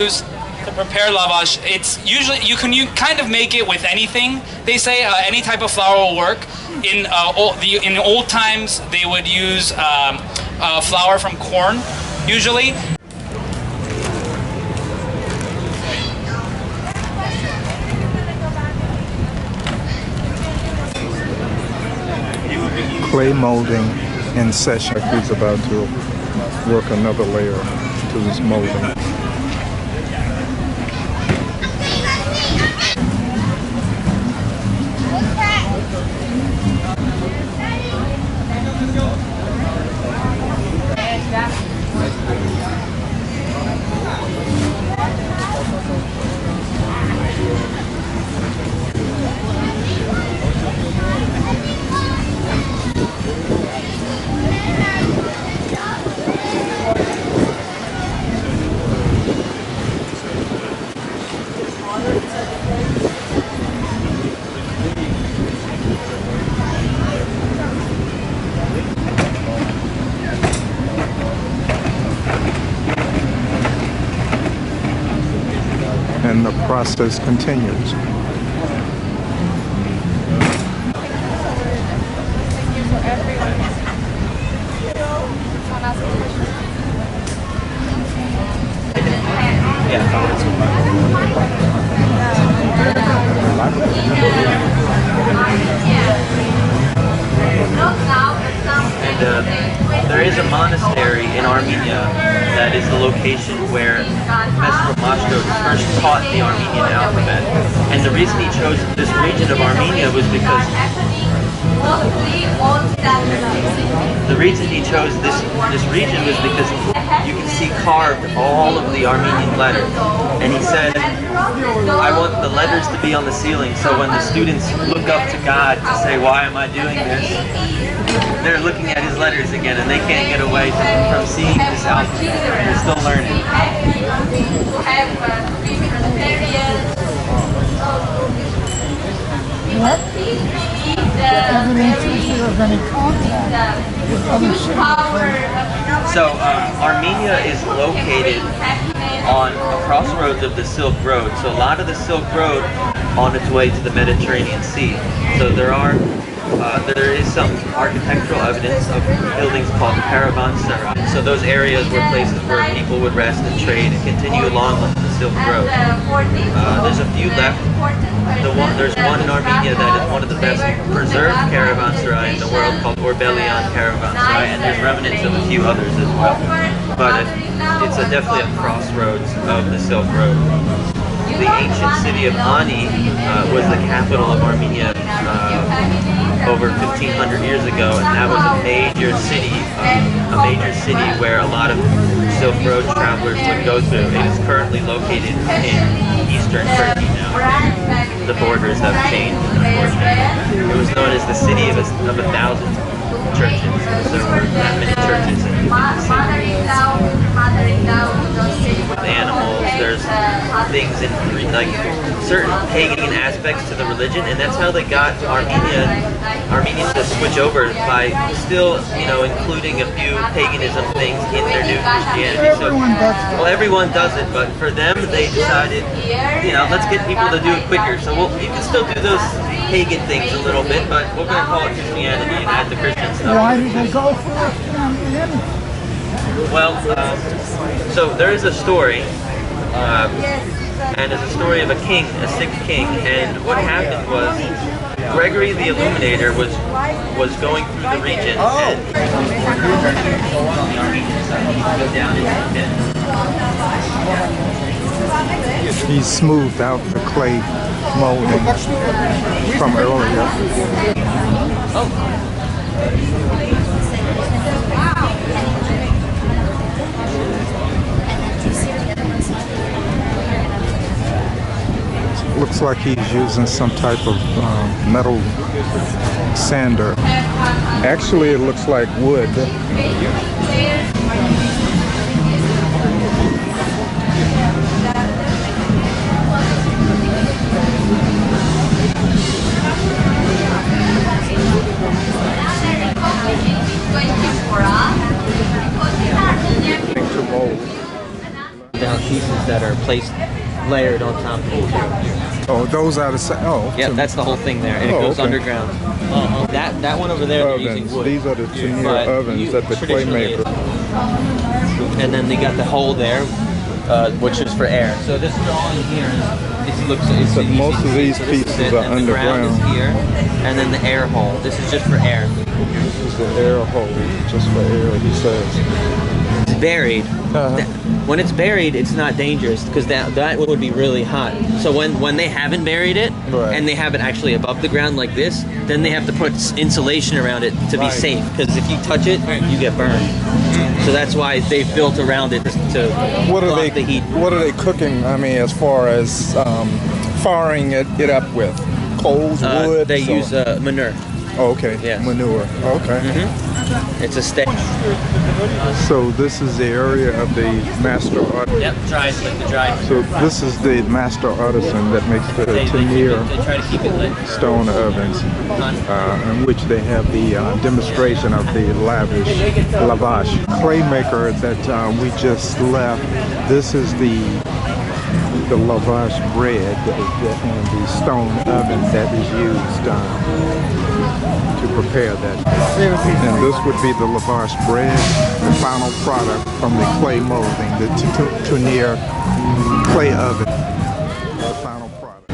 To prepare lavash, it's usually you kind of make it with anything. They say any type of flour will work. In old times, they would use flour from corn, usually. Clay molding in session. He's about to work another layer to his molding. And the process continues. And there is a monastery in Armenia that is the location where Mestre Mashko first taught the Armenian alphabet. And the reason he chose this region of Armenia was because you can see carved all of the Armenian letters. And he said, I want the letters to be on the ceiling, so when the students look up to God to say, why am I doing this? They're looking at his letters again, and they can't get away from seeing this alphabet. They're still learning. What? Evidence is there of any contact with other cities? So Armenia is located on a crossroads of the Silk Road. So a lot of the Silk Road on its way to the Mediterranean Sea. So there is some architectural evidence of buildings called caravanserai. So those areas were places where people would rest and trade and continue along the Silk Road. There's a few left. There's one in Armenia that is one of the best preserved caravanserai in the world called Orbelian Caravanserai, and there's remnants of a few others as well. But it's definitely a crossroads of the Silk Road. The ancient city of Ani was the capital of Armenia over 1,500 years ago, and that was a major city where a lot of Silk Road travelers would go to. It is currently located in eastern Turkey now. The borders have changed, unfortunately. It was known as the city of 1,000 churches, because there were that many churches in the city. Animals, there's things in like certain pagan aspects to the religion, and that's how they got Armenians to switch over by still, including a few paganism things in their new Christianity. So, well, everyone does it, but for them, they decided, let's get people to do it quicker. So you can still do those pagan things a little bit, but we're going to call it Christianity and add the Christian stuff. Why did they go for him? Well, so there is a story, and it's a story of a king, a sick king, and what happened was Gregory the Illuminator was going through the region, and He smoothed out the clay molding from earlier. Looks like he's using some type of metal sander. Actually, it looks like wood. Down pieces that are placed layered on top of each other. Oh, those are the same. Oh, Yeah, that's the whole thing there, and it Oh, goes okay. underground. That one over there, they're using ovens. wood. These are the Tunir But ovens that the clay traditionally maker. And then they got the hole there, which is for air. So this drawing here is So easy most to of see. these So this is pieces it, are and the ground is underground. here, and then the air hole. This is just for air. This is the air hole, just for air, he says. It's buried. Uh-huh. When it's buried, it's not dangerous because that would be really hot. So when they haven't buried it Right. and they have it actually above the ground like this, then they have to put insulation around it to be Right. safe. Because if you touch it, you get burned. So that's why they've built around it to What are block the heat. What are they cooking? I mean, as far as firing it up with coals, wood. They so- use manure. Oh, okay. Yes. Manure. Okay. It's a step. So this is the area of the master artisan. Yep, dry, like the dry. So this is the master artisan that makes the They Tunir try to keep it lit. stone ovens, in which they have the demonstration of the lavash. Clay maker that we just left. This is the lavash bread and the stone oven that is used to prepare that. And this would be the lavash bread, the final product from the clay molding, the Tunir clay oven. The final product.